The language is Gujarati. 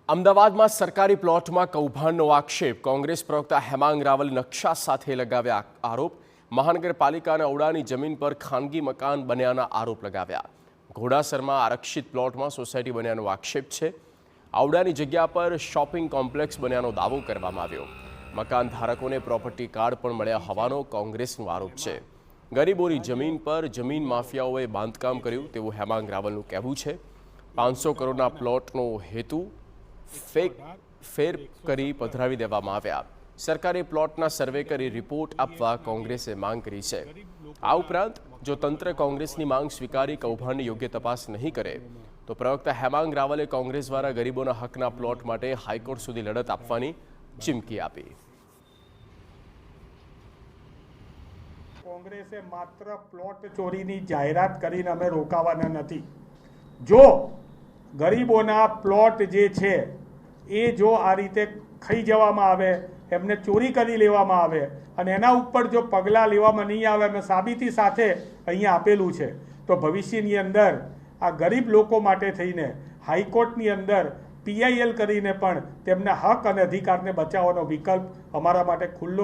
અમદાવાદમાં સરકારી પ્લોટમાં કૌભાંડનો આક્ષેપ કોંગ્રેસ પ્રવક્તા હેમાંગ રાવલ નકશા સાથે લગાવ્યા આરોપ મહાનગરપાલિકાના ઔડાની જમીન પર ખાનગી મકાન બન્યાના આરોપ લગાવ્યા ઘોડાસરમાં આરક્ષિત પ્લોટમાં સોસાયટી બન્યાનો આક્ષેપ છે ઔડાની જગ્યા પર શોપિંગ કોમ્પ્લેક્સ બન્યાનો દાવો કરવામાં આવ્યો મકાન ધારકોને પ્રોપર્ટી કાર્ડ પણ મળ્યા હોવાનો કોંગ્રેસનો આરોપ છે ગરીબોની જમીન પર જમીન માફિયાઓએ બાંધકામ કર્યું તેવું હેમાંગ રાવલનું કહેવું છે 500 કરોડના પ્લોટનો હેતુ ફેર કરી પધરાવી દેવામાં આવ્યા સરકારે પ્લોટના સર્વે કરી રિપોર્ટ આપવા કોંગ્રેસે માંગ કરી છે આ ઉપરાંત જો તંત્ર કોંગ્રેસની માંગ સ્વીકારી કૌભાંડની યોગ્ય તપાસ નહીં કરે તો પ્રવક્તા હેમાંગ રાવલે કોંગ્રેસ દ્વારા ગરીબોના હકના પ્લોટ માટે હાઈકોર્ટ સુધી લડત આપવાની ચીમકી આપી કોંગ્રેસે માત્ર પ્લોટ ચોરીની જાહેરાત કરીને અમે રોકાવાના નથી જો ગરીબોના પ્લોટ જે છે એ જો આ રીતે ખાઈ જવામાં આવે એમને ચોરી કરી લેવામાં આવે અને એના ઉપર જો પગલાં લેવામાં નહીં આવે અમે સાબિતી સાથે અહીંયા આપેલું છે તો ભવિષ્યની અંદર આ ગરીબ લોકો માટે થઈને હાઈકોર્ટની અંદર PIL કરીને પણ તેમના હક અને અધિકારને બચાવવાનો વિકલ્પ અમારા માટે ખુલ્લો